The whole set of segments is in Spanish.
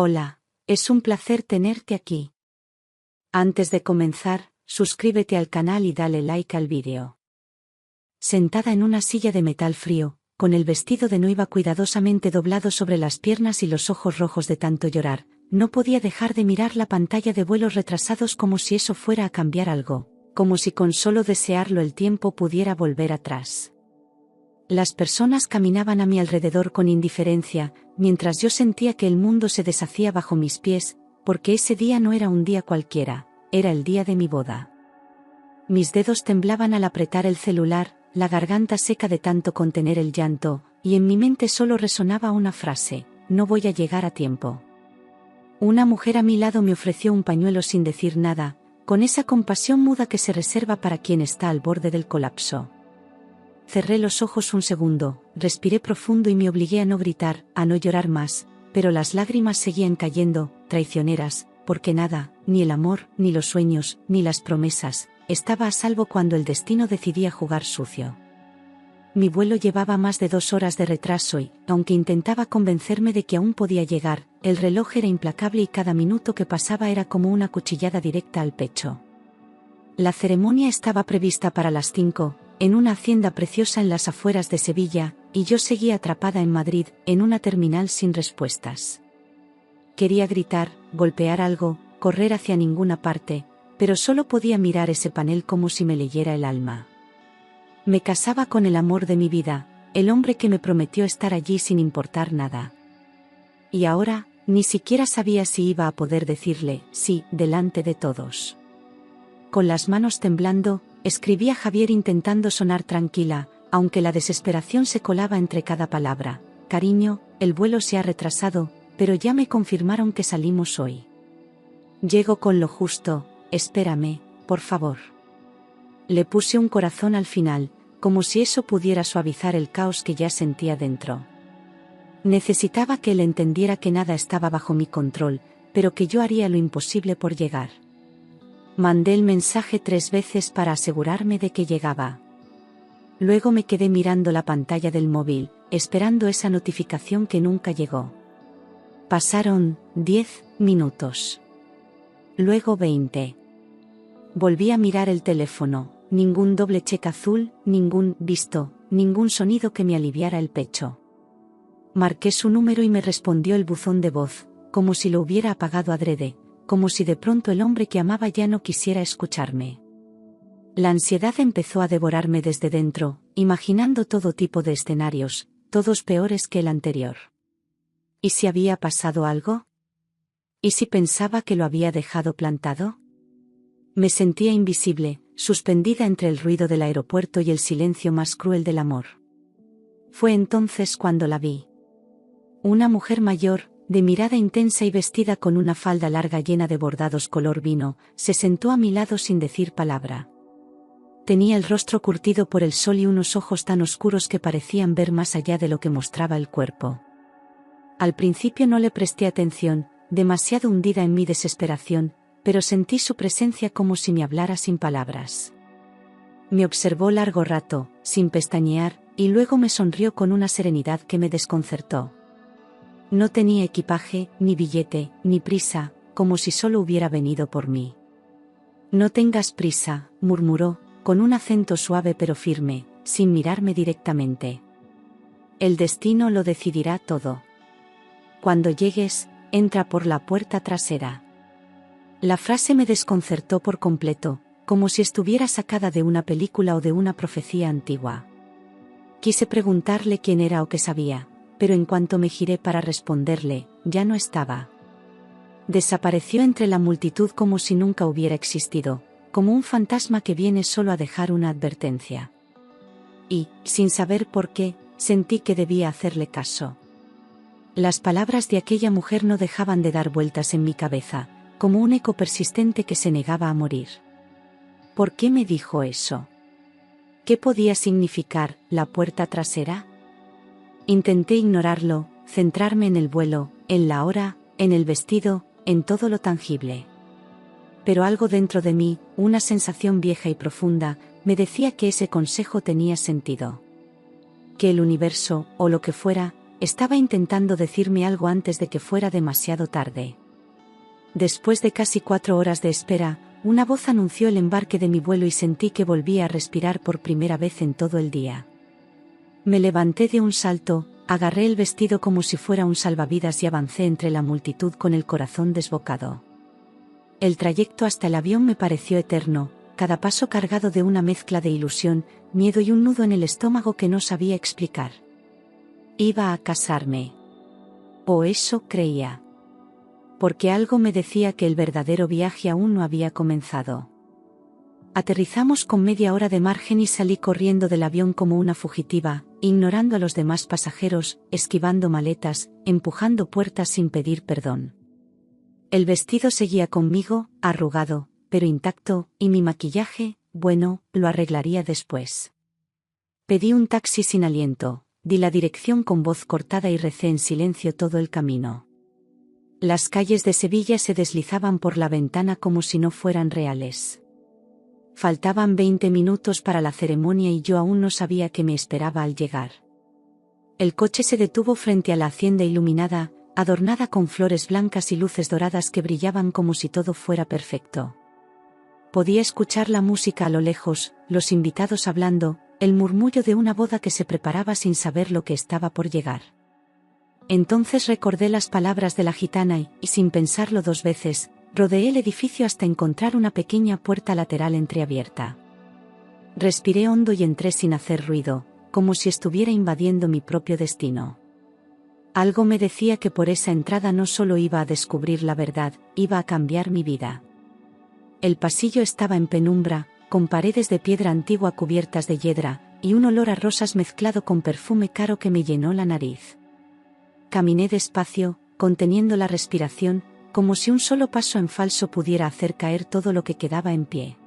Hola, es un placer tenerte aquí. Antes de comenzar, suscríbete al canal y dale like al vídeo. Sentada en una silla de metal frío, con el vestido de noiva cuidadosamente doblado sobre las piernas y los ojos rojos de tanto llorar, no podía dejar de mirar la pantalla de vuelos retrasados como si eso fuera a cambiar algo, como si con solo desearlo el tiempo pudiera volver atrás. Las personas caminaban a mi alrededor con indiferencia, mientras yo sentía que el mundo se deshacía bajo mis pies, porque ese día no era un día cualquiera, era el día de mi boda. Mis dedos temblaban al apretar el celular, la garganta seca de tanto contener el llanto, y en mi mente solo resonaba una frase: no voy a llegar a tiempo. Una mujer a mi lado me ofreció un pañuelo sin decir nada, con esa compasión muda que se reserva para quien está al borde del colapso. Cerré los ojos un segundo, respiré profundo y me obligué a no gritar, a no llorar más, pero las lágrimas seguían cayendo, traicioneras, porque nada, ni el amor, ni los sueños, ni las promesas, estaba a salvo cuando el destino decidía jugar sucio. Mi vuelo llevaba más de 2 horas de retraso y, aunque intentaba convencerme de que aún podía llegar, el reloj era implacable y cada minuto que pasaba era como una cuchillada directa al pecho. La ceremonia estaba prevista para las 5, en una hacienda preciosa en las afueras de Sevilla, y yo seguía atrapada en Madrid, en una terminal sin respuestas. Quería gritar, golpear algo, correr hacia ninguna parte, pero solo podía mirar ese panel como si me leyera el alma. Me casaba con el amor de mi vida, el hombre que me prometió estar allí sin importar nada. Y ahora, ni siquiera sabía si iba a poder decirle sí, delante de todos. Con las manos temblando, escribí a Javier intentando sonar tranquila, aunque la desesperación se colaba entre cada palabra. Cariño, el vuelo se ha retrasado, pero ya me confirmaron que salimos hoy. Llego con lo justo, espérame, por favor. Le puse un corazón al final, como si eso pudiera suavizar el caos que ya sentía dentro. Necesitaba que él entendiera que nada estaba bajo mi control, pero que yo haría lo imposible por llegar. Mandé el mensaje 3 veces para asegurarme de que llegaba. Luego me quedé mirando la pantalla del móvil, esperando esa notificación que nunca llegó. Pasaron 10 minutos. Luego 20. Volví a mirar el teléfono, ningún doble check azul, ningún visto, ningún sonido que me aliviara el pecho. Marqué su número y me respondió el buzón de voz, como si lo hubiera apagado adrede, como si de pronto el hombre que amaba ya no quisiera escucharme. La ansiedad empezó a devorarme desde dentro, imaginando todo tipo de escenarios, todos peores que el anterior. ¿Y si había pasado algo? ¿Y si pensaba que lo había dejado plantado? Me sentía invisible, suspendida entre el ruido del aeropuerto y el silencio más cruel del amor. Fue entonces cuando la vi. Una mujer mayor, de mirada intensa y vestida con una falda larga llena de bordados color vino, se sentó a mi lado sin decir palabra. Tenía el rostro curtido por el sol y unos ojos tan oscuros que parecían ver más allá de lo que mostraba el cuerpo. Al principio no le presté atención, demasiado hundida en mi desesperación, pero sentí su presencia como si me hablara sin palabras. Me observó largo rato, sin pestañear, y luego me sonrió con una serenidad que me desconcertó. No tenía equipaje, ni billete, ni prisa, como si solo hubiera venido por mí. No tengas prisa, murmuró, con un acento suave pero firme, sin mirarme directamente. El destino lo decidirá todo. Cuando llegues, entra por la puerta trasera. La frase me desconcertó por completo, como si estuviera sacada de una película o de una profecía antigua. Quise preguntarle quién era o qué sabía, pero en cuanto me giré para responderle, ya no estaba. Desapareció entre la multitud como si nunca hubiera existido, como un fantasma que viene solo a dejar una advertencia. Y, sin saber por qué, sentí que debía hacerle caso. Las palabras de aquella mujer no dejaban de dar vueltas en mi cabeza, como un eco persistente que se negaba a morir. ¿Por qué me dijo eso? ¿Qué podía significar la puerta trasera? Intenté ignorarlo, centrarme en el vuelo, en la hora, en el vestido, en todo lo tangible. Pero algo dentro de mí, una sensación vieja y profunda, me decía que ese consejo tenía sentido. Que el universo, o lo que fuera, estaba intentando decirme algo antes de que fuera demasiado tarde. Después de casi 4 horas de espera, una voz anunció el embarque de mi vuelo y sentí que volvía a respirar por primera vez en todo el día. Me levanté de un salto, agarré el vestido como si fuera un salvavidas y avancé entre la multitud con el corazón desbocado. El trayecto hasta el avión me pareció eterno, cada paso cargado de una mezcla de ilusión, miedo y un nudo en el estómago que no sabía explicar. Iba a casarme. O eso creía. Porque algo me decía que el verdadero viaje aún no había comenzado. Aterrizamos con media hora de margen y salí corriendo del avión como una fugitiva, ignorando a los demás pasajeros, esquivando maletas, empujando puertas sin pedir perdón. El vestido seguía conmigo, arrugado, pero intacto, y mi maquillaje, bueno, lo arreglaría después. Pedí un taxi sin aliento, di la dirección con voz cortada y recé en silencio todo el camino. Las calles de Sevilla se deslizaban por la ventana como si no fueran reales. Faltaban 20 minutos para la ceremonia y yo aún no sabía qué me esperaba al llegar. El coche se detuvo frente a la hacienda iluminada, adornada con flores blancas y luces doradas que brillaban como si todo fuera perfecto. Podía escuchar la música a lo lejos, los invitados hablando, el murmullo de una boda que se preparaba sin saber lo que estaba por llegar. Entonces recordé las palabras de la gitana y, sin pensarlo 2 veces, rodeé el edificio hasta encontrar una pequeña puerta lateral entreabierta. Respiré hondo y entré sin hacer ruido, como si estuviera invadiendo mi propio destino. Algo me decía que por esa entrada no solo iba a descubrir la verdad, iba a cambiar mi vida. El pasillo estaba en penumbra, con paredes de piedra antigua cubiertas de hiedra, y un olor a rosas mezclado con perfume caro que me llenó la nariz. Caminé despacio, conteniendo la respiración, como si un solo paso en falso pudiera hacer caer todo lo que quedaba en pie.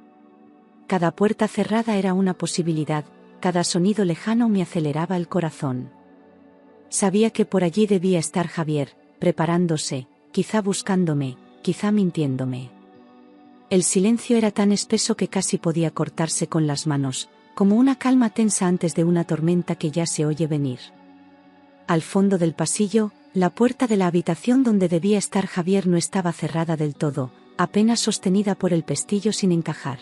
Cada puerta cerrada era una posibilidad, cada sonido lejano me aceleraba el corazón. Sabía que por allí debía estar Javier, preparándose, quizá buscándome, quizá mintiéndome. El silencio era tan espeso que casi podía cortarse con las manos, como una calma tensa antes de una tormenta que ya se oye venir. Al fondo del pasillo, la puerta de la habitación donde debía estar Javier no estaba cerrada del todo, apenas sostenida por el pestillo sin encajar.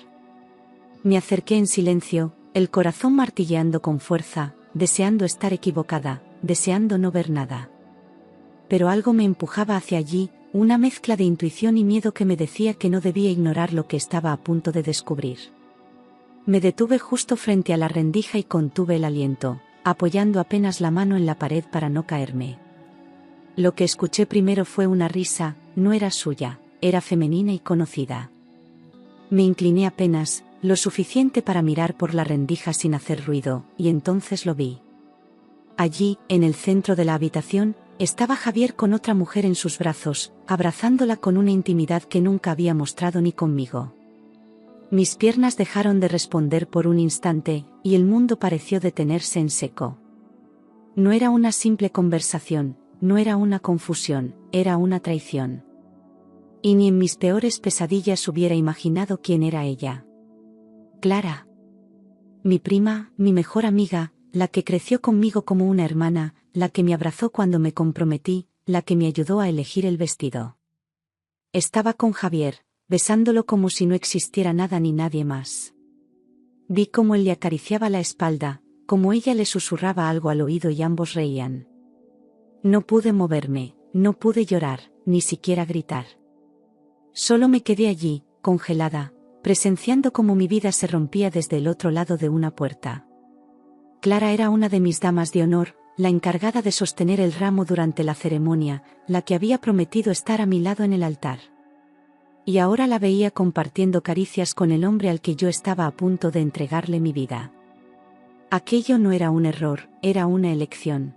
Me acerqué en silencio, el corazón martilleando con fuerza, deseando estar equivocada, deseando no ver nada. Pero algo me empujaba hacia allí, una mezcla de intuición y miedo que me decía que no debía ignorar lo que estaba a punto de descubrir. Me detuve justo frente a la rendija y contuve el aliento, apoyando apenas la mano en la pared para no caerme. Lo que escuché primero fue una risa, no era suya, era femenina y conocida. Me incliné apenas, lo suficiente para mirar por la rendija sin hacer ruido, y entonces lo vi. Allí, en el centro de la habitación, estaba Javier con otra mujer en sus brazos, abrazándola con una intimidad que nunca había mostrado ni conmigo. Mis piernas dejaron de responder por un instante, y el mundo pareció detenerse en seco. No era una simple conversación, no era una confusión, era una traición. Y ni en mis peores pesadillas hubiera imaginado quién era ella. Clara. Mi prima, mi mejor amiga, la que creció conmigo como una hermana, la que me abrazó cuando me comprometí, la que me ayudó a elegir el vestido. Estaba con Javier, besándolo como si no existiera nada ni nadie más. Vi cómo él le acariciaba la espalda, cómo ella le susurraba algo al oído y ambos reían. No pude moverme, no pude llorar, ni siquiera gritar. Solo me quedé allí, congelada, presenciando cómo mi vida se rompía desde el otro lado de una puerta. Clara era una de mis damas de honor, la encargada de sostener el ramo durante la ceremonia, la que había prometido estar a mi lado en el altar. Y ahora la veía compartiendo caricias con el hombre al que yo estaba a punto de entregarle mi vida. Aquello no era un error, era una elección.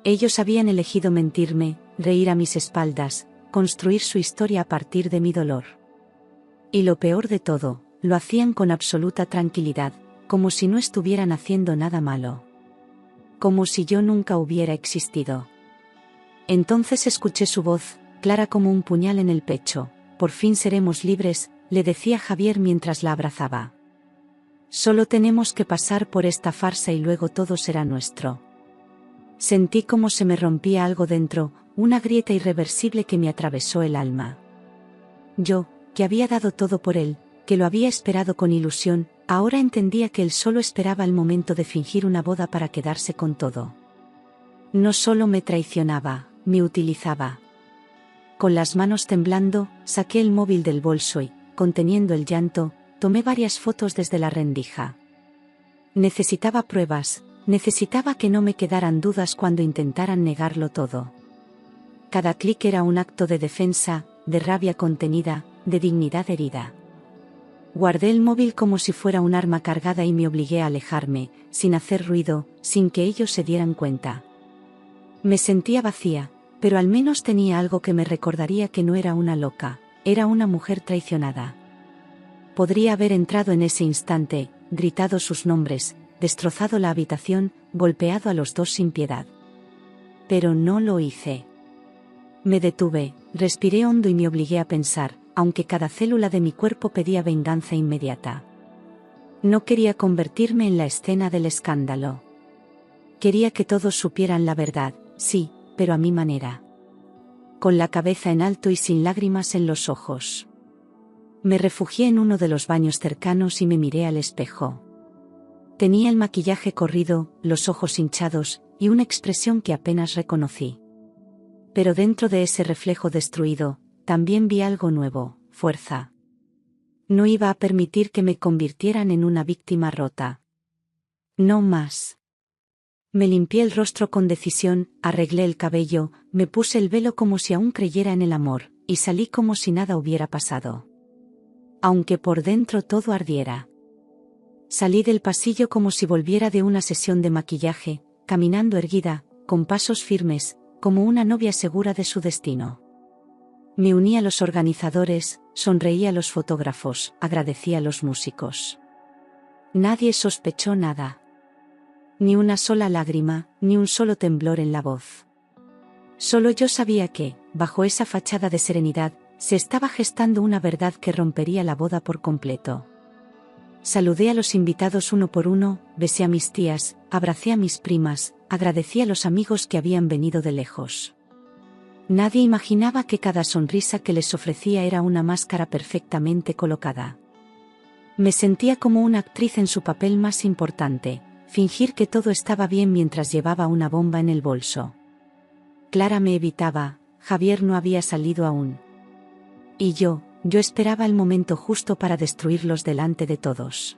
Ellos habían elegido mentirme, reír a mis espaldas, construir su historia a partir de mi dolor. Y lo peor de todo, lo hacían con absoluta tranquilidad, como si no estuvieran haciendo nada malo. Como si yo nunca hubiera existido. Entonces escuché su voz, clara como un puñal en el pecho. Por fin seremos libres, le decía Javier mientras la abrazaba. Solo tenemos que pasar por esta farsa y luego todo será nuestro. Sentí como se me rompía algo dentro, una grieta irreversible que me atravesó el alma. Yo, que había dado todo por él, que lo había esperado con ilusión, ahora entendía que él solo esperaba el momento de fingir una boda para quedarse con todo. No solo me traicionaba, me utilizaba. Con las manos temblando, saqué el móvil del bolso y, conteniendo el llanto, tomé varias fotos desde la rendija. Necesitaba pruebas, necesitaba que no me quedaran dudas cuando intentaran negarlo todo. Cada clic era un acto de defensa, de rabia contenida, de dignidad herida. Guardé el móvil como si fuera un arma cargada y me obligué a alejarme, sin hacer ruido, sin que ellos se dieran cuenta. Me sentía vacía, pero al menos tenía algo que me recordaría que no era una loca, era una mujer traicionada. Podría haber entrado en ese instante, gritado sus nombres, destrozado la habitación, golpeado a los dos sin piedad. Pero no lo hice. Me detuve, respiré hondo y me obligué a pensar, aunque cada célula de mi cuerpo pedía venganza inmediata. No quería convertirme en la escena del escándalo. Quería que todos supieran la verdad, sí, pero a mi manera. Con la cabeza en alto y sin lágrimas en los ojos. Me refugié en uno de los baños cercanos y me miré al espejo. Tenía el maquillaje corrido, los ojos hinchados, y una expresión que apenas reconocí. Pero dentro de ese reflejo destruido, también vi algo nuevo, fuerza. No iba a permitir que me convirtieran en una víctima rota. No más. Me limpié el rostro con decisión, arreglé el cabello, me puse el velo como si aún creyera en el amor, y salí como si nada hubiera pasado. Aunque por dentro todo ardiera. Salí del pasillo como si volviera de una sesión de maquillaje, caminando erguida, con pasos firmes, como una novia segura de su destino. Me uní a los organizadores, sonreí a los fotógrafos, agradecí a los músicos. Nadie sospechó nada. Ni una sola lágrima, ni un solo temblor en la voz. Solo yo sabía que, bajo esa fachada de serenidad, se estaba gestando una verdad que rompería la boda por completo. Saludé a los invitados uno por uno, besé a mis tías, abracé a mis primas, agradecí a los amigos que habían venido de lejos. Nadie imaginaba que cada sonrisa que les ofrecía era una máscara perfectamente colocada. Me sentía como una actriz en su papel más importante, fingir que todo estaba bien mientras llevaba una bomba en el bolso. Clara me evitaba, Javier no había salido aún. Y yo esperaba el momento justo para destruirlos delante de todos.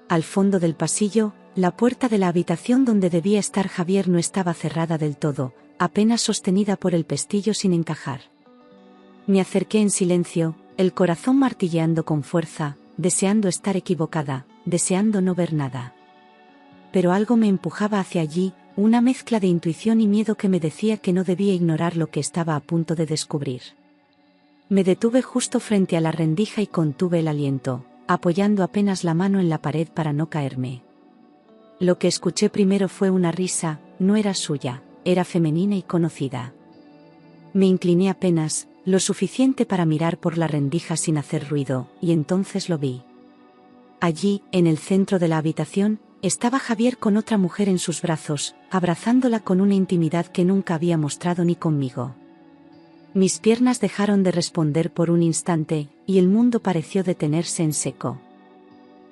Al fondo del pasillo, la puerta de la habitación donde debía estar Javier no estaba cerrada del todo, apenas sostenida por el pestillo sin encajar. Me acerqué en silencio, el corazón martilleando con fuerza, deseando estar equivocada, deseando no ver nada. Pero algo me empujaba hacia allí, una mezcla de intuición y miedo que me decía que no debía ignorar lo que estaba a punto de descubrir. Me detuve justo frente a la rendija y contuve el aliento, apoyando apenas la mano en la pared para no caerme. Lo que escuché primero fue una risa, no era suya, era femenina y conocida. Me incliné apenas, lo suficiente para mirar por la rendija sin hacer ruido, y entonces lo vi. Allí, en el centro de la habitación, estaba Javier con otra mujer en sus brazos, abrazándola con una intimidad que nunca había mostrado ni conmigo. Mis piernas dejaron de responder por un instante, y el mundo pareció detenerse en seco.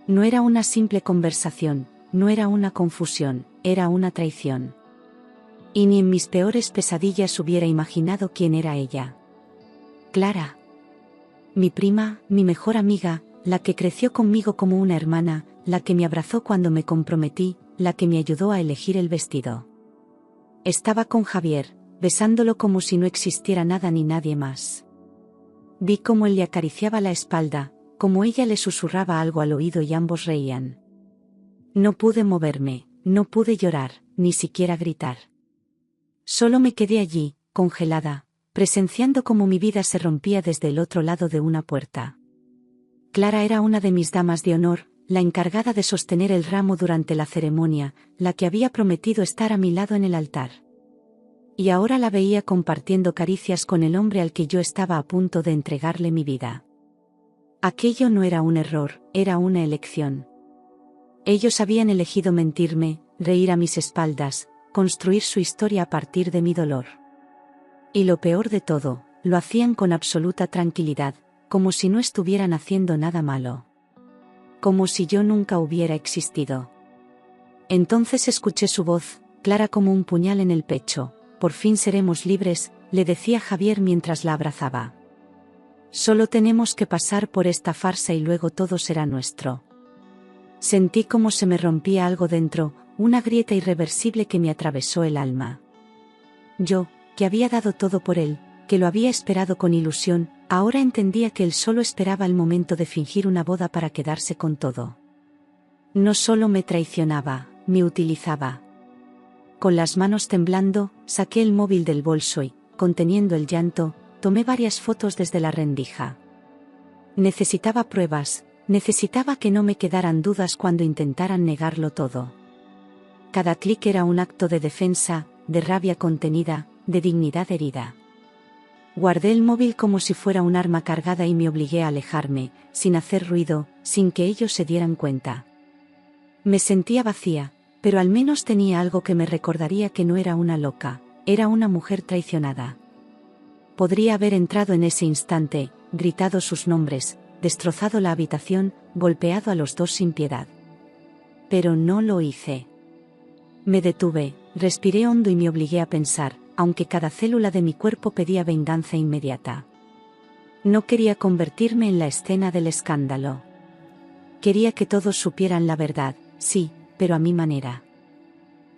No era una simple conversación, no era una confusión, era una traición. Y ni en mis peores pesadillas hubiera imaginado quién era ella. Clara. Mi prima, mi mejor amiga, la que creció conmigo como una hermana, la que me abrazó cuando me comprometí, la que me ayudó a elegir el vestido. Estaba con Javier, besándolo como si no existiera nada ni nadie más. Vi cómo él le acariciaba la espalda, cómo ella le susurraba algo al oído y ambos reían. No pude moverme, no pude llorar, ni siquiera gritar. Solo me quedé allí, congelada, presenciando cómo mi vida se rompía desde el otro lado de una puerta. Clara era una de mis damas de honor, la encargada de sostener el ramo durante la ceremonia, la que había prometido estar a mi lado en el altar. Y ahora la veía compartiendo caricias con el hombre al que yo estaba a punto de entregarle mi vida. Aquello no era un error, era una elección. Ellos habían elegido mentirme, reír a mis espaldas, construir su historia a partir de mi dolor. Y lo peor de todo, lo hacían con absoluta tranquilidad, como si no estuvieran haciendo nada malo. Como si yo nunca hubiera existido. Entonces escuché su voz, clara como un puñal en el pecho. Por fin seremos libres, le decía Javier mientras la abrazaba. Solo tenemos que pasar por esta farsa y luego todo será nuestro. Sentí como se me rompía algo dentro, una grieta irreversible que me atravesó el alma. Yo, que había dado todo por él, que lo había esperado con ilusión, ahora entendía que él solo esperaba el momento de fingir una boda para quedarse con todo. No solo me traicionaba, me utilizaba. Con las manos temblando, saqué el móvil del bolso y, conteniendo el llanto, tomé varias fotos desde la rendija. Necesitaba pruebas, necesitaba que no me quedaran dudas cuando intentaran negarlo todo. Cada clic era un acto de defensa, de rabia contenida, de dignidad herida. Guardé el móvil como si fuera un arma cargada y me obligué a alejarme, sin hacer ruido, sin que ellos se dieran cuenta. Me sentía vacía, pero al menos tenía algo que me recordaría que no era una loca, era una mujer traicionada. Podría haber entrado en ese instante, gritado sus nombres, destrozado la habitación, golpeado a los dos sin piedad. Pero no lo hice. Me detuve, respiré hondo y me obligué a pensar, aunque cada célula de mi cuerpo pedía venganza inmediata. No quería convertirme en la escena del escándalo. Quería que todos supieran la verdad, sí, pero a mi manera.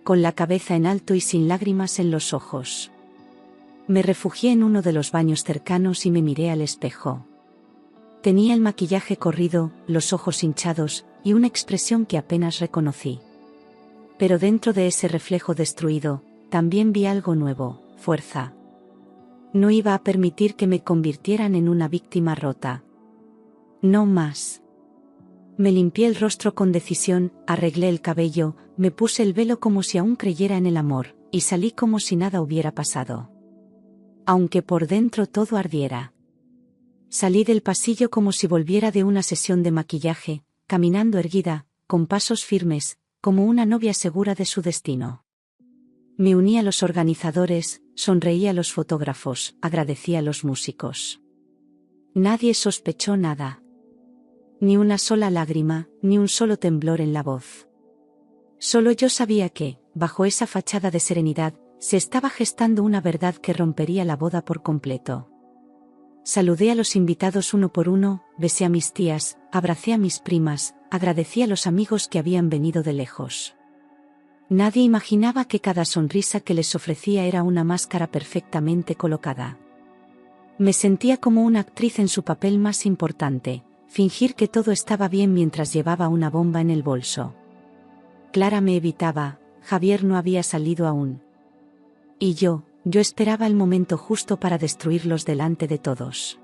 Con la cabeza en alto y sin lágrimas en los ojos. Me refugié en uno de los baños cercanos y me miré al espejo. Tenía el maquillaje corrido, los ojos hinchados, y una expresión que apenas reconocí. Pero dentro de ese reflejo destruido, también vi algo nuevo, fuerza. No iba a permitir que me convirtieran en una víctima rota. No más. Me limpié el rostro con decisión, arreglé el cabello, me puse el velo como si aún creyera en el amor, y salí como si nada hubiera pasado. Aunque por dentro todo ardiera. Salí del pasillo como si volviera de una sesión de maquillaje, caminando erguida, con pasos firmes, como una novia segura de su destino. Me uní a los organizadores, sonreí a los fotógrafos, agradecí a los músicos. Nadie sospechó nada. Ni una sola lágrima, ni un solo temblor en la voz. Solo yo sabía que, bajo esa fachada de serenidad, se estaba gestando una verdad que rompería la boda por completo. Saludé a los invitados uno por uno, besé a mis tías, abracé a mis primas, agradecí a los amigos que habían venido de lejos. Nadie imaginaba que cada sonrisa que les ofrecía era una máscara perfectamente colocada. Me sentía como una actriz en su papel más importante, fingir que todo estaba bien mientras llevaba una bomba en el bolso. Clara me evitaba, Javier no había salido aún. Y yo esperaba el momento justo para destruirlos delante de todos.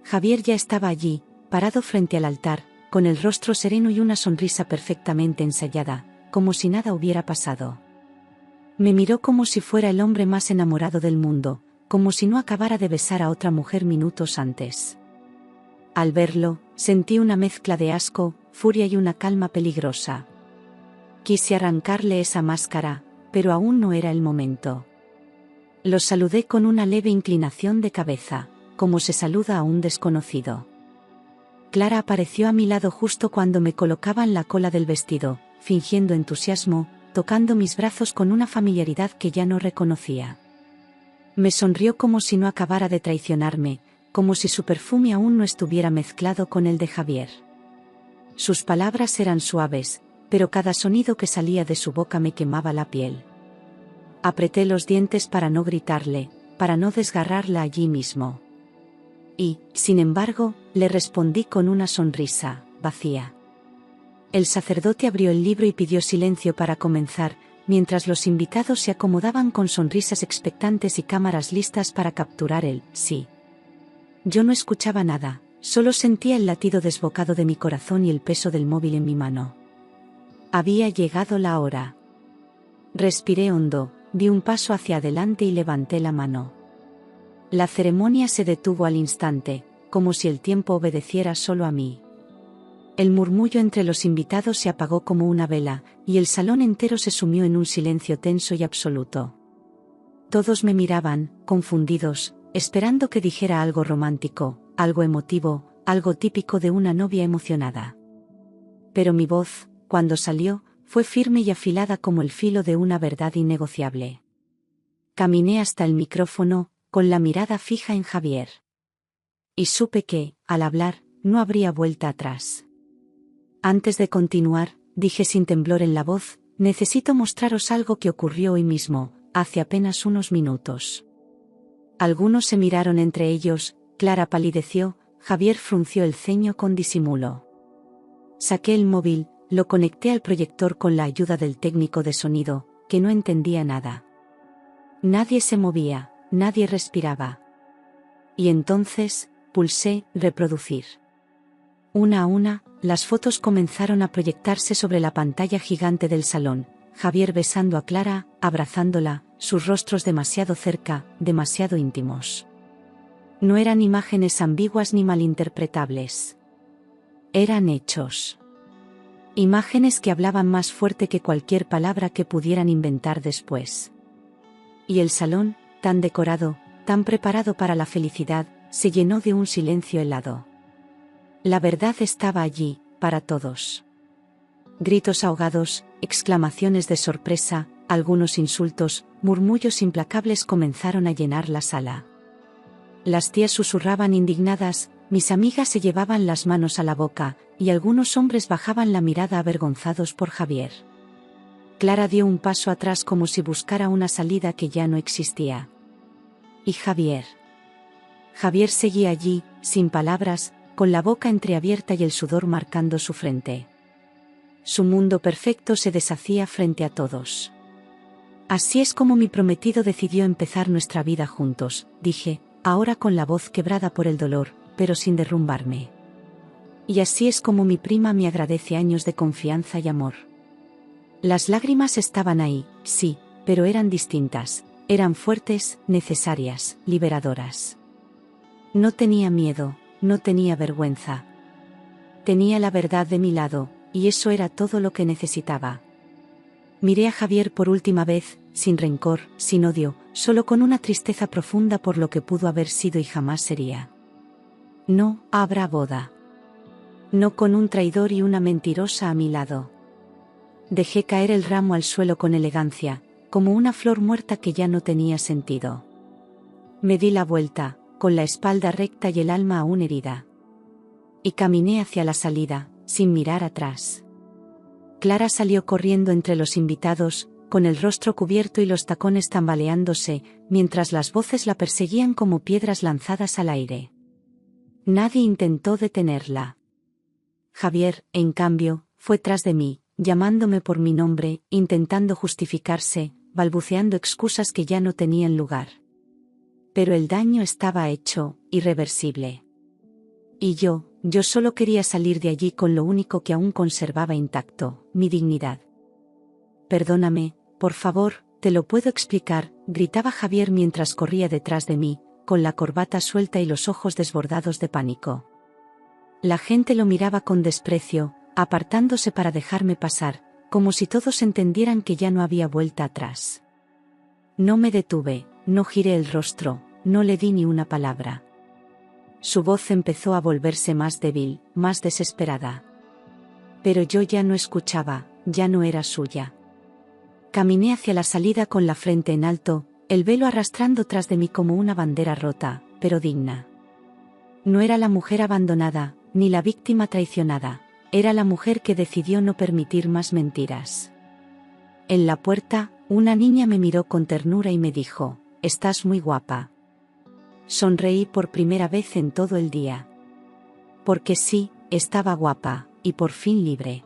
Javier ya estaba allí, parado frente al altar, con el rostro sereno y una sonrisa perfectamente ensayada, como si nada hubiera pasado. Me miró como si fuera el hombre más enamorado del mundo, como si no acabara de besar a otra mujer minutos antes. Al verlo, sentí una mezcla de asco, furia y una calma peligrosa. Quise arrancarle esa máscara, pero aún no era el momento. Lo saludé con una leve inclinación de cabeza, como se saluda a un desconocido. Clara apareció a mi lado justo cuando me colocaban la cola del vestido, fingiendo entusiasmo, tocando mis brazos con una familiaridad que ya no reconocía. Me sonrió como si no acabara de traicionarme, como si su perfume aún no estuviera mezclado con el de Javier. Sus palabras eran suaves, pero cada sonido que salía de su boca me quemaba la piel. Apreté los dientes para no gritarle, para no desgarrarla allí mismo. Y, sin embargo, le respondí con una sonrisa, vacía. El sacerdote abrió el libro y pidió silencio para comenzar, mientras los invitados se acomodaban con sonrisas expectantes y cámaras listas para capturar el sí. Yo no escuchaba nada, solo sentía el latido desbocado de mi corazón y el peso del móvil en mi mano. Había llegado la hora. Respiré hondo, di un paso hacia adelante y levanté la mano. La ceremonia se detuvo al instante, como si el tiempo obedeciera solo a mí. El murmullo entre los invitados se apagó como una vela, y el salón entero se sumió en un silencio tenso y absoluto. Todos me miraban, confundidos, esperando que dijera algo romántico, algo emotivo, algo típico de una novia emocionada. Pero mi voz, cuando salió, fue firme y afilada como el filo de una verdad innegociable. Caminé hasta el micrófono, con la mirada fija en Javier. Y supe que, al hablar, no habría vuelta atrás. Antes de continuar, dije sin temblor en la voz, necesito mostraros algo que ocurrió hoy mismo, hace apenas unos minutos. Algunos se miraron entre ellos, Clara palideció, Javier frunció el ceño con disimulo. Saqué el móvil, lo conecté al proyector con la ayuda del técnico de sonido, que no entendía nada. Nadie se movía, nadie respiraba. Y entonces, pulsé reproducir. Una a una, las fotos comenzaron a proyectarse sobre la pantalla gigante del salón, Javier besando a Clara, abrazándola, sus rostros demasiado cerca, demasiado íntimos. No eran imágenes ambiguas ni malinterpretables. Eran hechos. Imágenes que hablaban más fuerte que cualquier palabra que pudieran inventar después. Y el salón, tan decorado, tan preparado para la felicidad, se llenó de un silencio helado. La verdad estaba allí, para todos. Gritos ahogados, exclamaciones de sorpresa, algunos insultos, murmullos implacables comenzaron a llenar la sala. Las tías susurraban indignadas, mis amigas se llevaban las manos a la boca, y algunos hombres bajaban la mirada avergonzados por Javier. Clara dio un paso atrás como si buscara una salida que ya no existía. ¿Y Javier? Javier seguía allí, sin palabras, con la boca entreabierta y el sudor marcando su frente. Su mundo perfecto se deshacía frente a todos. Así es como mi prometido decidió empezar nuestra vida juntos, dije, ahora con la voz quebrada por el dolor, pero sin derrumbarme. Y así es como mi prima me agradece años de confianza y amor. Las lágrimas estaban ahí, sí, pero eran distintas, eran fuertes, necesarias, liberadoras. No tenía miedo, no tenía vergüenza. Tenía la verdad de mi lado, y eso era todo lo que necesitaba. Miré a Javier por última vez, sin rencor, sin odio, solo con una tristeza profunda por lo que pudo haber sido y jamás sería. No habrá boda. No con un traidor y una mentirosa a mi lado. Dejé caer el ramo al suelo con elegancia, como una flor muerta que ya no tenía sentido. Me di la vuelta, con la espalda recta y el alma aún herida. Y caminé hacia la salida, sin mirar atrás. Clara salió corriendo entre los invitados, con el rostro cubierto y los tacones tambaleándose, mientras las voces la perseguían como piedras lanzadas al aire. Nadie intentó detenerla. Javier, en cambio, fue tras de mí, llamándome por mi nombre, intentando justificarse, balbuceando excusas que ya no tenían lugar. Pero el daño estaba hecho, irreversible. Y yo solo quería salir de allí con lo único que aún conservaba intacto, mi dignidad. Perdóname, por favor, te lo puedo explicar, gritaba Javier mientras corría detrás de mí, con la corbata suelta y los ojos desbordados de pánico. La gente lo miraba con desprecio, apartándose para dejarme pasar, como si todos entendieran que ya no había vuelta atrás. No me detuve, no giré el rostro, no le di ni una palabra. Su voz empezó a volverse más débil, más desesperada. Pero yo ya no escuchaba, ya no era suya. Caminé hacia la salida con la frente en alto, el velo arrastrando tras de mí como una bandera rota, pero digna. No era la mujer abandonada, ni la víctima traicionada, era la mujer que decidió no permitir más mentiras. En la puerta, una niña me miró con ternura y me dijo, «Estás muy guapa». Sonreí por primera vez en todo el día. Porque sí, estaba guapa, y por fin libre.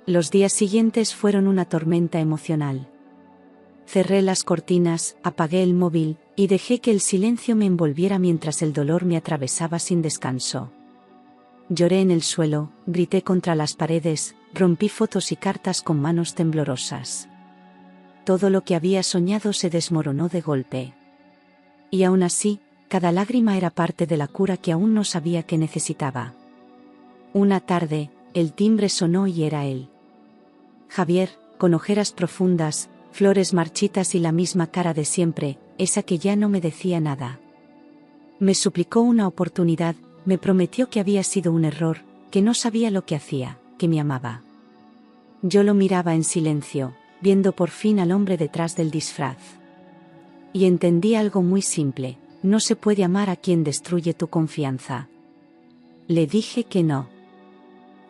Los días siguientes fueron una tormenta emocional. Cerré las cortinas, apagué el móvil, y dejé que el silencio me envolviera mientras el dolor me atravesaba sin descanso. Lloré en el suelo, grité contra las paredes, rompí fotos y cartas con manos temblorosas. Todo lo que había soñado se desmoronó de golpe. Y aún así, cada lágrima era parte de la cura que aún no sabía que necesitaba. Una tarde, el timbre sonó y era él. Javier, con ojeras profundas, flores marchitas y la misma cara de siempre, esa que ya no me decía nada. Me suplicó una oportunidad, me prometió que había sido un error, que no sabía lo que hacía, que me amaba. Yo lo miraba en silencio, viendo por fin al hombre detrás del disfraz. Y entendí algo muy simple: no se puede amar a quien destruye tu confianza. Le dije que no.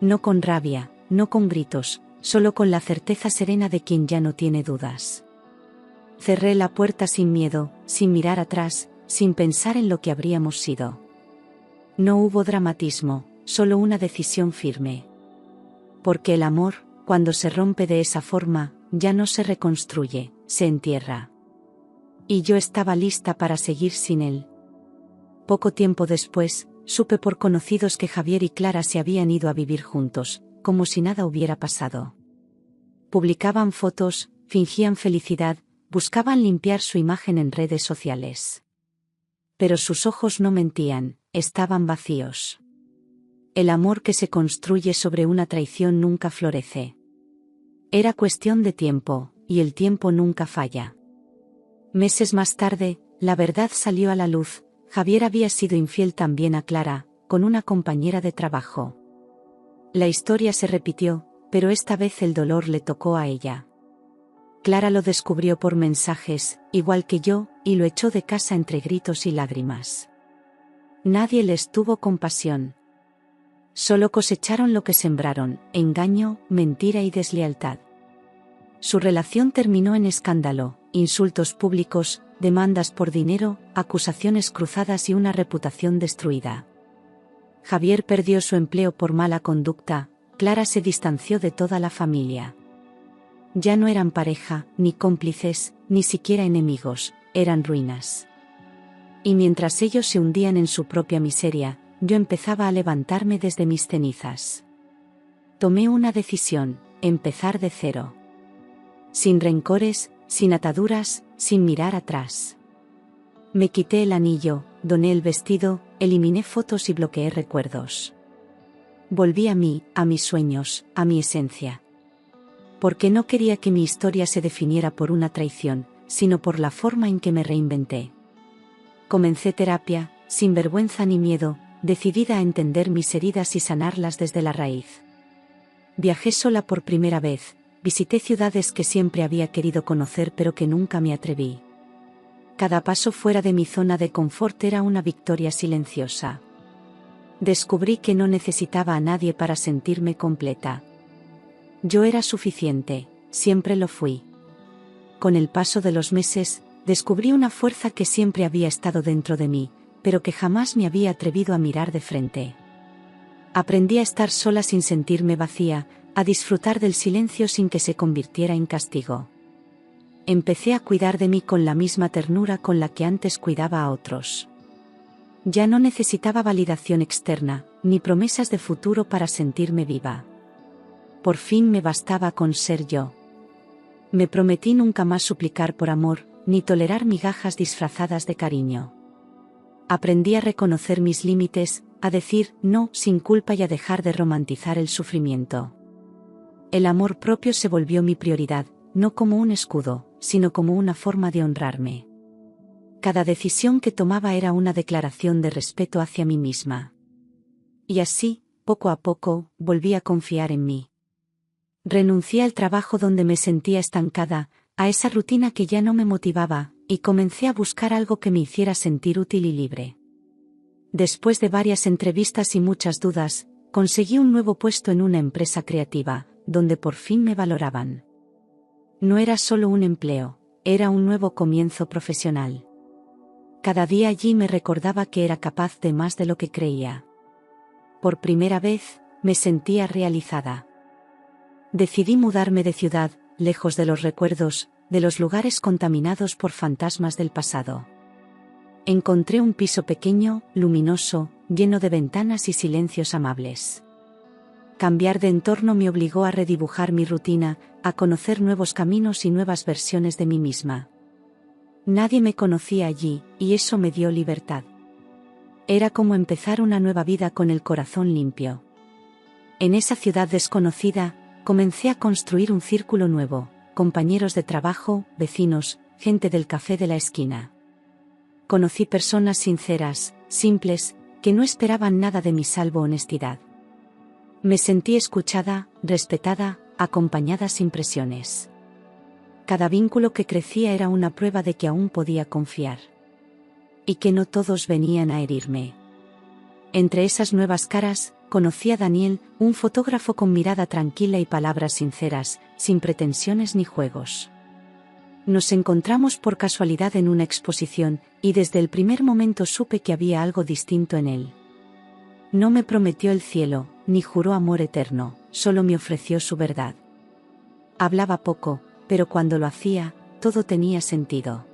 No con rabia, no con gritos, solo con la certeza serena de quien ya no tiene dudas. Cerré la puerta sin miedo, sin mirar atrás, sin pensar en lo que habríamos sido. No hubo dramatismo, solo una decisión firme. Porque el amor, cuando se rompe de esa forma, ya no se reconstruye, se entierra. Y yo estaba lista para seguir sin él. Poco tiempo después, supe por conocidos que Javier y Clara se habían ido a vivir juntos, como si nada hubiera pasado. Publicaban fotos, fingían felicidad, buscaban limpiar su imagen en redes sociales. Pero sus ojos no mentían, estaban vacíos. El amor que se construye sobre una traición nunca florece. Era cuestión de tiempo, y el tiempo nunca falla. Meses más tarde, la verdad salió a la luz: Javier había sido infiel también a Clara, con una compañera de trabajo. La historia se repitió, pero esta vez el dolor le tocó a ella. Clara lo descubrió por mensajes, igual que yo, y lo echó de casa entre gritos y lágrimas. Nadie les tuvo compasión. Solo cosecharon lo que sembraron: engaño, mentira y deslealtad. Su relación terminó en escándalo, insultos públicos, demandas por dinero, acusaciones cruzadas y una reputación destruida. Javier perdió su empleo por mala conducta, Clara se distanció de toda la familia. Ya no eran pareja, ni cómplices, ni siquiera enemigos, eran ruinas. Y mientras ellos se hundían en su propia miseria, yo empezaba a levantarme desde mis cenizas. Tomé una decisión: empezar de cero. Sin rencores, sin ataduras, sin mirar atrás. Me quité el anillo, doné el vestido, eliminé fotos y bloqueé recuerdos. Volví a mí, a mis sueños, a mi esencia. Porque no quería que mi historia se definiera por una traición, sino por la forma en que me reinventé. Comencé terapia, sin vergüenza ni miedo, decidida a entender mis heridas y sanarlas desde la raíz. Viajé sola por primera vez, visité ciudades que siempre había querido conocer pero que nunca me atreví. Cada paso fuera de mi zona de confort era una victoria silenciosa. Descubrí que no necesitaba a nadie para sentirme completa. Yo era suficiente, siempre lo fui. Con el paso de los meses, descubrí una fuerza que siempre había estado dentro de mí, pero que jamás me había atrevido a mirar de frente. Aprendí a estar sola sin sentirme vacía, a disfrutar del silencio sin que se convirtiera en castigo. Empecé a cuidar de mí con la misma ternura con la que antes cuidaba a otros. Ya no necesitaba validación externa, ni promesas de futuro para sentirme viva. Por fin me bastaba con ser yo. Me prometí nunca más suplicar por amor, ni tolerar migajas disfrazadas de cariño. Aprendí a reconocer mis límites, a decir no sin culpa y a dejar de romantizar el sufrimiento. El amor propio se volvió mi prioridad, no como un escudo, sino como una forma de honrarme. Cada decisión que tomaba era una declaración de respeto hacia mí misma. Y así, poco a poco, volví a confiar en mí. Renuncié al trabajo donde me sentía estancada, a esa rutina que ya no me motivaba, y comencé a buscar algo que me hiciera sentir útil y libre. Después de varias entrevistas y muchas dudas, conseguí un nuevo puesto en una empresa creativa, donde por fin me valoraban. No era solo un empleo, era un nuevo comienzo profesional. Cada día allí me recordaba que era capaz de más de lo que creía. Por primera vez, me sentía realizada. Decidí mudarme de ciudad, lejos de los recuerdos, de los lugares contaminados por fantasmas del pasado. Encontré un piso pequeño, luminoso, lleno de ventanas y silencios amables. Cambiar de entorno me obligó a redibujar mi rutina, a conocer nuevos caminos y nuevas versiones de mí misma. Nadie me conocía allí, y eso me dio libertad. Era como empezar una nueva vida con el corazón limpio. En esa ciudad desconocida, comencé a construir un círculo nuevo, compañeros de trabajo, vecinos, gente del café de la esquina. Conocí personas sinceras, simples, que no esperaban nada de mí salvo honestidad. Me sentí escuchada, respetada, acompañada sin presiones. Cada vínculo que crecía era una prueba de que aún podía confiar. Y que no todos venían a herirme. Entre esas nuevas caras, conocí a Daniel, un fotógrafo con mirada tranquila y palabras sinceras, sin pretensiones ni juegos. Nos encontramos por casualidad en una exposición, y desde el primer momento supe que había algo distinto en él. No me prometió el cielo, ni juró amor eterno, solo me ofreció su verdad. Hablaba poco, pero cuando lo hacía, todo tenía sentido.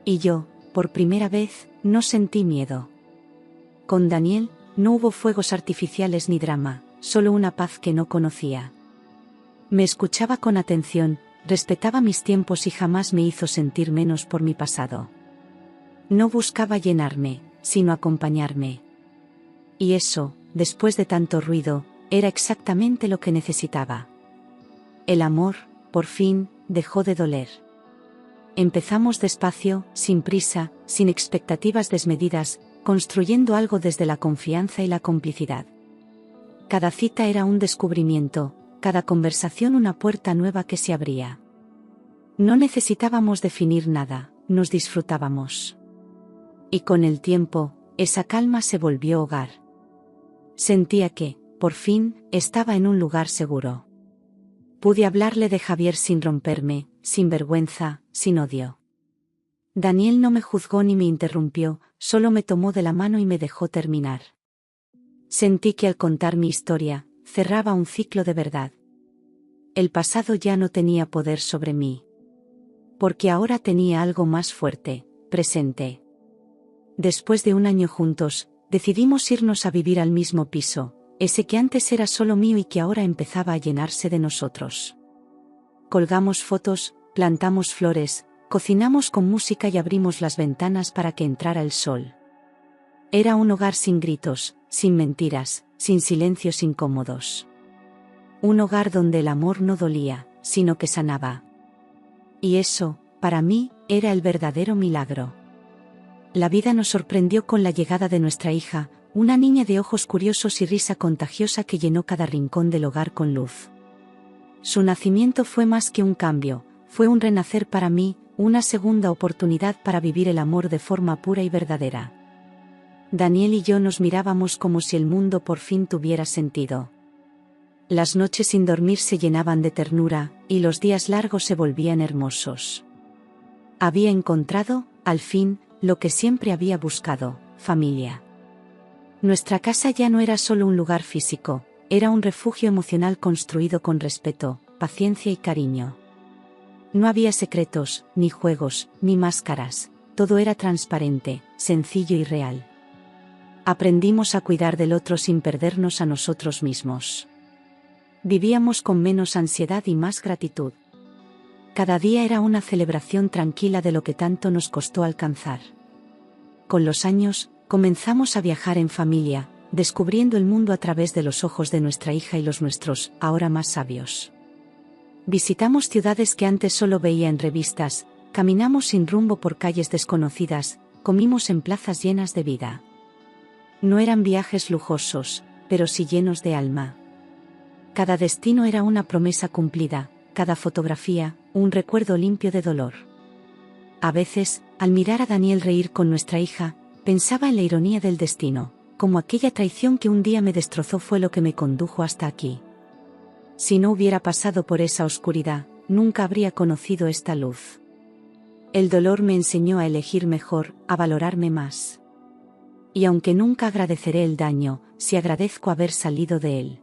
Y yo, por primera vez, no sentí miedo. Con Daniel, no hubo fuegos artificiales ni drama, solo una paz que no conocía. Me escuchaba con atención, respetaba mis tiempos y jamás me hizo sentir menos por mi pasado. No buscaba llenarme, sino acompañarme. Y eso, después de tanto ruido, era exactamente lo que necesitaba. El amor, por fin, dejó de doler. Empezamos despacio, sin prisa, sin expectativas desmedidas, construyendo algo desde la confianza y la complicidad. Cada cita era un descubrimiento, cada conversación una puerta nueva que se abría. No necesitábamos definir nada, nos disfrutábamos. Y con el tiempo, esa calma se volvió hogar. Sentía que, por fin, estaba en un lugar seguro. Pude hablarle de Javier sin romperme, sin vergüenza, sin odio. Daniel no me juzgó ni me interrumpió, solo me tomó de la mano y me dejó terminar. Sentí que al contar mi historia, cerraba un ciclo de verdad. El pasado ya no tenía poder sobre mí. Porque ahora tenía algo más fuerte, presente. Después de un año juntos, decidimos irnos a vivir al mismo piso, ese que antes era solo mío y que ahora empezaba a llenarse de nosotros. Colgamos fotos, plantamos flores, cocinamos con música y abrimos las ventanas para que entrara el sol. Era un hogar sin gritos, sin mentiras, sin silencios incómodos. Un hogar donde el amor no dolía, sino que sanaba. Y eso, para mí, era el verdadero milagro. La vida nos sorprendió con la llegada de nuestra hija, una niña de ojos curiosos y risa contagiosa que llenó cada rincón del hogar con luz. Su nacimiento fue más que un cambio, fue un renacer para mí, una segunda oportunidad para vivir el amor de forma pura y verdadera. Daniel y yo nos mirábamos como si el mundo por fin tuviera sentido. Las noches sin dormir se llenaban de ternura, y los días largos se volvían hermosos. Había encontrado, al fin, lo que siempre había buscado, familia. Nuestra casa ya no era solo un lugar físico, era un refugio emocional construido con respeto, paciencia y cariño. No había secretos, ni juegos, ni máscaras, todo era transparente, sencillo y real. Aprendimos a cuidar del otro sin perdernos a nosotros mismos. Vivíamos con menos ansiedad y más gratitud. Cada día era una celebración tranquila de lo que tanto nos costó alcanzar. Con los años, comenzamos a viajar en familia, descubriendo el mundo a través de los ojos de nuestra hija y los nuestros, ahora más sabios. Visitamos ciudades que antes solo veía en revistas, caminamos sin rumbo por calles desconocidas, comimos en plazas llenas de vida. No eran viajes lujosos, pero sí llenos de alma. Cada destino era una promesa cumplida, cada fotografía, un recuerdo limpio de dolor. A veces, al mirar a Daniel reír con nuestra hija, pensaba en la ironía del destino, como aquella traición que un día me destrozó fue lo que me condujo hasta aquí. Si no hubiera pasado por esa oscuridad, nunca habría conocido esta luz. El dolor me enseñó a elegir mejor, a valorarme más. Y aunque nunca agradeceré el daño, sí agradezco haber salido de él.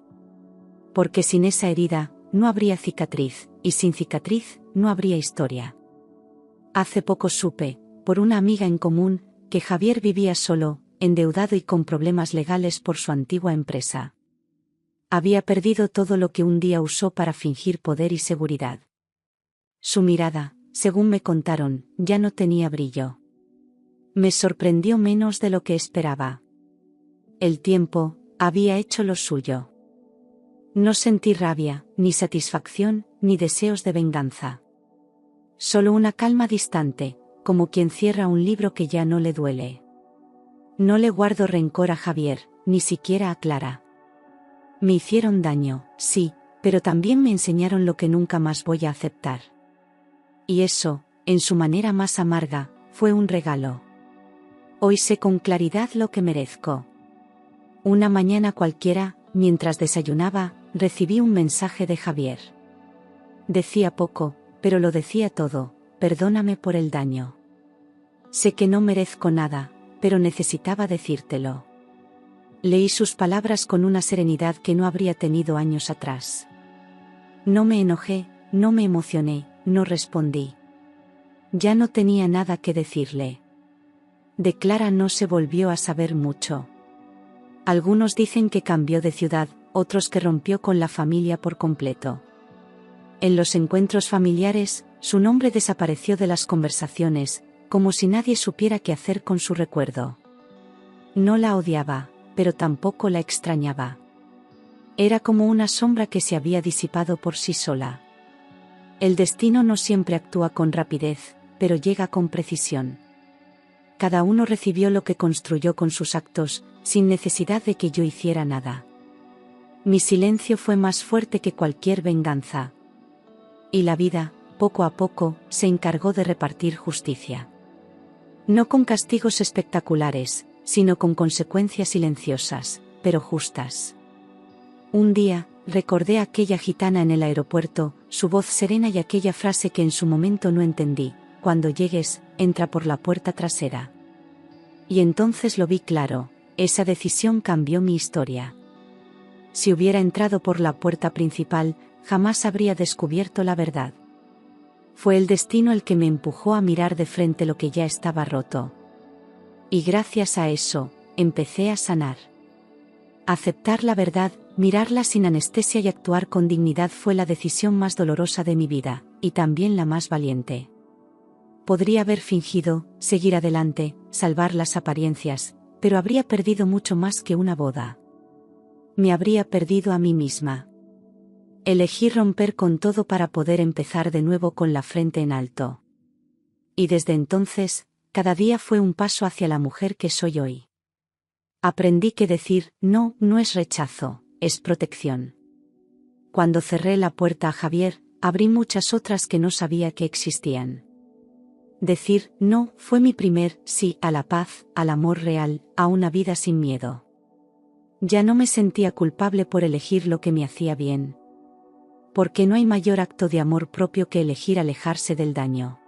Porque sin esa herida, no habría cicatriz, y sin cicatriz, no habría historia. Hace poco supe, por una amiga en común, que Javier vivía solo, endeudado y con problemas legales por su antigua empresa. Había perdido todo lo que un día usó para fingir poder y seguridad. Su mirada, según me contaron, ya no tenía brillo. Me sorprendió menos de lo que esperaba. El tiempo había hecho lo suyo. No sentí rabia, ni satisfacción, ni deseos de venganza. Solo una calma distante, como quien cierra un libro que ya no le duele. No le guardo rencor a Javier, ni siquiera a Clara. Me hicieron daño, sí, pero también me enseñaron lo que nunca más voy a aceptar. Y eso, en su manera más amarga, fue un regalo. Hoy sé con claridad lo que merezco. Una mañana cualquiera, mientras desayunaba, recibí un mensaje de Javier. Decía poco, pero lo decía todo: perdóname por el daño. Sé que no merezco nada, pero necesitaba decírtelo. Leí sus palabras con una serenidad que no habría tenido años atrás. No me enojé, no me emocioné, no respondí. Ya no tenía nada que decirle. De Clara no se volvió a saber mucho. Algunos dicen que cambió de ciudad, otros que rompió con la familia por completo. En los encuentros familiares, su nombre desapareció de las conversaciones, como si nadie supiera qué hacer con su recuerdo. No la odiaba, pero tampoco la extrañaba. Era como una sombra que se había disipado por sí sola. El destino no siempre actúa con rapidez, pero llega con precisión. Cada uno recibió lo que construyó con sus actos, sin necesidad de que yo hiciera nada. Mi silencio fue más fuerte que cualquier venganza. Y la vida, poco a poco, se encargó de repartir justicia. No con castigos espectaculares, sino con consecuencias silenciosas, pero justas. Un día, recordé a aquella gitana en el aeropuerto, su voz serena y aquella frase que en su momento no entendí: cuando llegues, entra por la puerta trasera. Y entonces lo vi claro: esa decisión cambió mi historia. Si hubiera entrado por la puerta principal, jamás habría descubierto la verdad. Fue el destino el que me empujó a mirar de frente lo que ya estaba roto. Y gracias a eso, empecé a sanar. Aceptar la verdad, mirarla sin anestesia y actuar con dignidad fue la decisión más dolorosa de mi vida, y también la más valiente. Podría haber fingido, seguir adelante, salvar las apariencias, pero habría perdido mucho más que una boda. Me habría perdido a mí misma. Elegí romper con todo para poder empezar de nuevo con la frente en alto. Y desde entonces, cada día fue un paso hacia la mujer que soy hoy. Aprendí que decir no no es rechazo, es protección. Cuando cerré la puerta a Javier, abrí muchas otras que no sabía que existían. Decir no fue mi primer sí a la paz, al amor real, a una vida sin miedo. Ya no me sentía culpable por elegir lo que me hacía bien. Porque no hay mayor acto de amor propio que elegir alejarse del daño.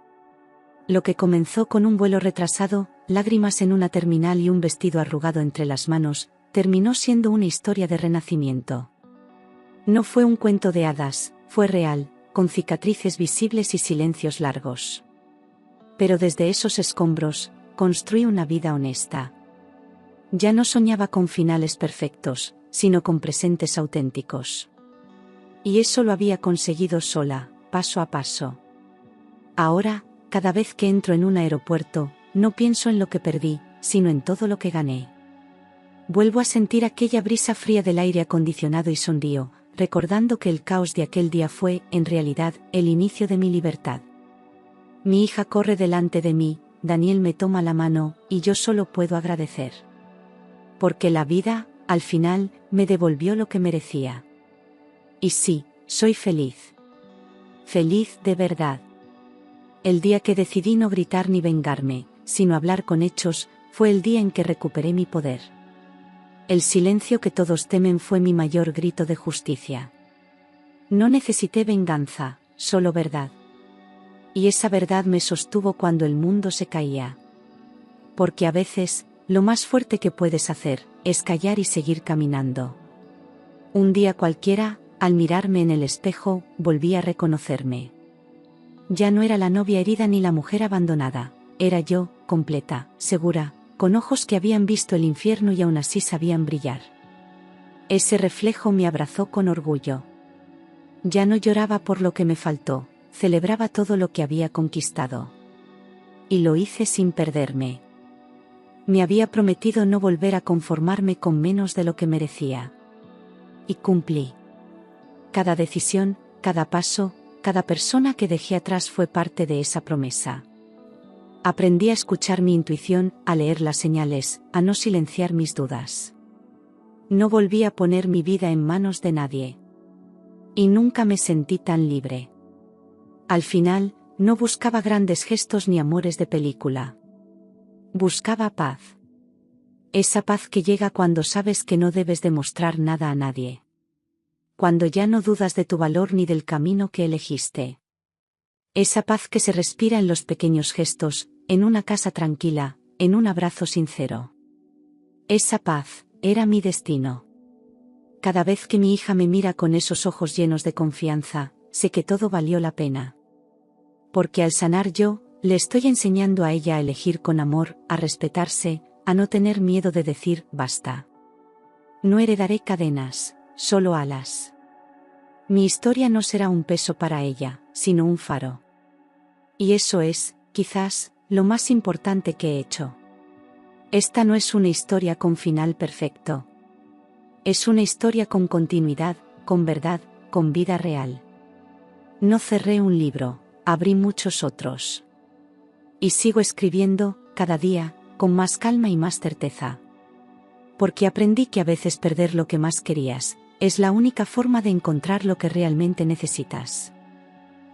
Lo que comenzó con un vuelo retrasado, lágrimas en una terminal y un vestido arrugado entre las manos, terminó siendo una historia de renacimiento. No fue un cuento de hadas, fue real, con cicatrices visibles y silencios largos. Pero desde esos escombros, construí una vida honesta. Ya no soñaba con finales perfectos, sino con presentes auténticos. Y eso lo había conseguido sola, paso a paso. Ahora, cada vez que entro en un aeropuerto, no pienso en lo que perdí, sino en todo lo que gané. Vuelvo a sentir aquella brisa fría del aire acondicionado y sonrío, recordando que el caos de aquel día fue, en realidad, el inicio de mi libertad. Mi hija corre delante de mí, Daniel me toma la mano, y yo solo puedo agradecer. Porque la vida, al final, me devolvió lo que merecía. Y sí, soy feliz. Feliz de verdad. El día que decidí no gritar ni vengarme, sino hablar con hechos, fue el día en que recuperé mi poder. El silencio que todos temen fue mi mayor grito de justicia. No necesité venganza, solo verdad. Y esa verdad me sostuvo cuando el mundo se caía. Porque a veces, lo más fuerte que puedes hacer, es callar y seguir caminando. Un día cualquiera, al mirarme en el espejo, volví a reconocerme. Ya no era la novia herida ni la mujer abandonada, era yo, completa, segura, con ojos que habían visto el infierno y aún así sabían brillar. Ese reflejo me abrazó con orgullo. Ya no lloraba por lo que me faltó, celebraba todo lo que había conquistado. Y lo hice sin perderme. Me había prometido no volver a conformarme con menos de lo que merecía. Y cumplí. Cada decisión, cada paso, cada persona que dejé atrás fue parte de esa promesa. Aprendí a escuchar mi intuición, a leer las señales, a no silenciar mis dudas. No volví a poner mi vida en manos de nadie. Y nunca me sentí tan libre. Al final, no buscaba grandes gestos ni amores de película. Buscaba paz. Esa paz que llega cuando sabes que no debes demostrar nada a nadie. Cuando ya no dudas de tu valor ni del camino que elegiste. Esa paz que se respira en los pequeños gestos, en una casa tranquila, en un abrazo sincero. Esa paz era mi destino. Cada vez que mi hija me mira con esos ojos llenos de confianza, sé que todo valió la pena. Porque al sanar yo, le estoy enseñando a ella a elegir con amor, a respetarse, a no tener miedo de decir basta. No heredaré cadenas, solo alas. Mi historia no será un peso para ella, sino un faro. Y eso es, quizás, lo más importante que he hecho. Esta no es una historia con final perfecto. Es una historia con continuidad, con verdad, con vida real. No cerré un libro, abrí muchos otros. Y sigo escribiendo, cada día, con más calma y más certeza. Porque aprendí que a veces perder lo que más querías, es la única forma de encontrar lo que realmente necesitas.